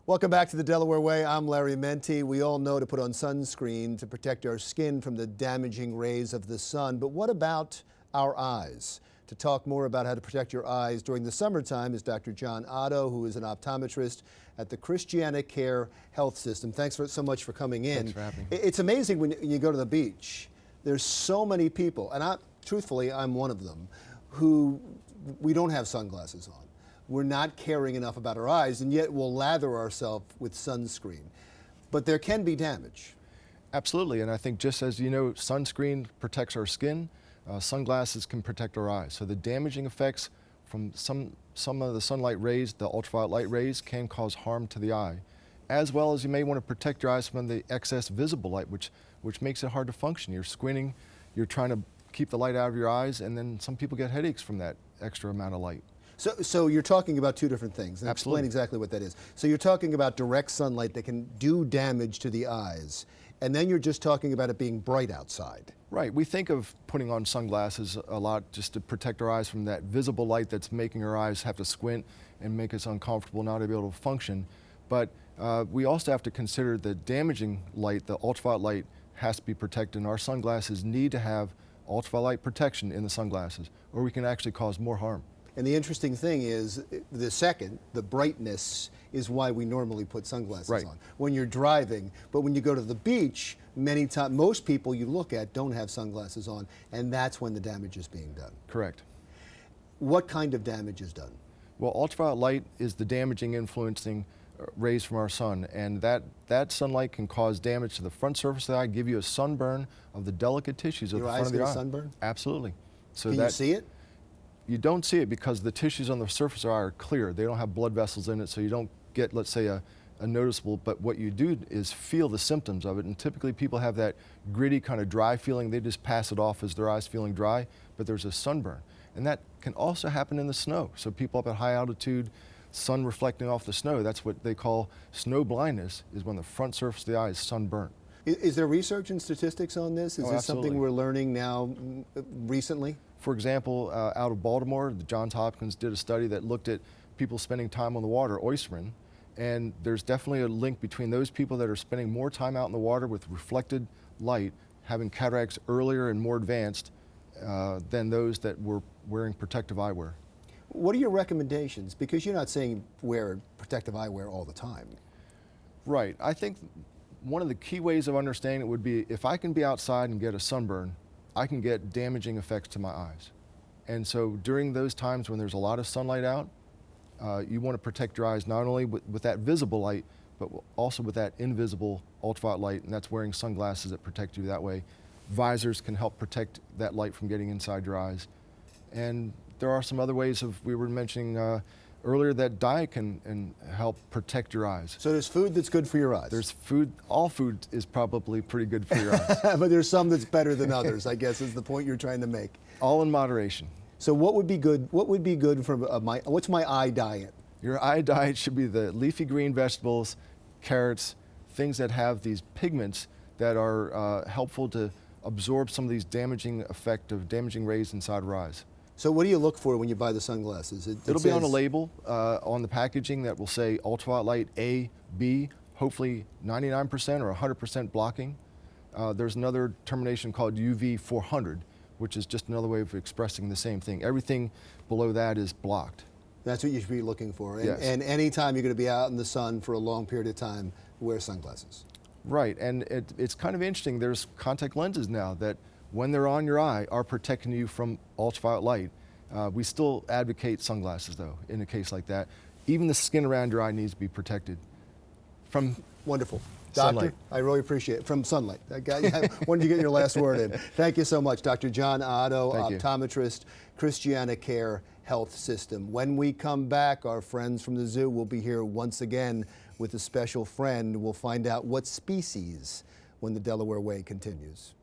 Welcome back to the Delaware Way. I'm Larry Menti. We all know to put on sunscreen to protect our skin from the damaging rays of the sun. But what about our eyes? To talk more about how to protect your eyes during the summertime is Dr. John Otto, who is an optometrist at the Christiana Care Health System. Thanks so much for coming in. Thanks for having me. It's amazing when you go to the beach. There's so many people, and truthfully, I'm one of them, who we don't have sunglasses on. We're not caring enough about our eyes, and yet we'll lather ourselves with sunscreen. But there can be damage. Absolutely, and I think just as you know, sunscreen protects our skin, sunglasses can protect our eyes. So the damaging effects from some of the sunlight rays, the ultraviolet light rays, can cause harm to the eye, as well as you may want to protect your eyes from the excess visible light, which makes it hard to function. You're squinting, you're trying to keep the light out of your eyes, and then some people get headaches from that extra amount of light. So you're talking about two different things, and Absolutely. explain exactly what that is. So you're talking about direct sunlight that can do damage to the eyes, and then you're just talking about it being bright outside. Right, we think of putting on sunglasses a lot just to protect our eyes from that visible light that's making our eyes have to squint and make us uncomfortable, not to be able to function. But we also have to consider the damaging light, the ultraviolet light has to be protected, and our sunglasses need to have ultraviolet protection in the sunglasses, or we can actually cause more harm. And the interesting thing is, the brightness is why we normally put sunglasses on when you're driving. But when you go to the beach, most people you look at don't have sunglasses on, and that's when the damage is being done. Correct. What kind of damage is done? Well, ultraviolet light is the damaging, influencing rays from our sun, and that sunlight can cause damage to the front surface of the eye, give you a sunburn of the delicate tissues of the front of the eye. Your eyes get a sunburn? Absolutely. So can you see it? You don't see it because the tissues on the surface of the eye are clear. They don't have blood vessels in it, so you don't get, let's say, a noticeable, but what you do is feel the symptoms of it, and typically people have that gritty kind of dry feeling. They just pass it off as their eyes feeling dry, but there's a sunburn. And that can also happen in the snow. So people up at high altitude, sun reflecting off the snow, that's what they call snow blindness, is when the front surface of the eye is sunburnt. Is there research and statistics on this? Is this something we're learning now recently? For example, out of Baltimore, the Johns Hopkins did a study that looked at people spending time on the water oystering, and there's definitely a link between those people that are spending more time out in the water with reflected light, having cataracts earlier and more advanced than those that were wearing protective eyewear. What are your recommendations? Because you're not saying wear protective eyewear all the time. Right. I think one of the key ways of understanding it would be if I can be outside and get a sunburn, I can get damaging effects to my eyes. And so during those times when there's a lot of sunlight out, you want to protect your eyes not only with that visible light, but also with that invisible ultraviolet light, and that's wearing sunglasses that protect you that way. Visors can help protect that light from getting inside your eyes. And there are some other ways we were mentioning earlier that diet can help protect your eyes. So there's food that's good for your eyes. There's food, all food is probably pretty good for your eyes. But there's some that's better than others, I guess is the point you're trying to make. All in moderation. So what would be good? What would be good for what's my eye diet? Your eye diet should be the leafy green vegetables, carrots, things that have these pigments that are helpful to absorb some of these damaging rays inside our eyes. So what do you look for when you buy the sunglasses? It'll be on a label on the packaging that will say ultraviolet light A, B, hopefully 99% or 100% blocking. There's another termination called UV 400, which is just another way of expressing the same thing. Everything below that is blocked. That's what you should be looking for. And, yes. And anytime you're going to be out in the sun for a long period of time, wear sunglasses. Right, and it's kind of interesting. There's contact lenses now that when they're on your eye are protecting you from ultraviolet light. We still advocate sunglasses though in a case like that. Even the skin around your eye needs to be protected from wonderful. sunlight. Doctor, I really appreciate it. From sunlight. When did you get your last word in? Thank you so much, Dr. John Otto, optometrist, Christiana Care Health System. When we come back, our friends from the zoo will be here once again with a special friend. We'll find out what species when the Delaware Way continues.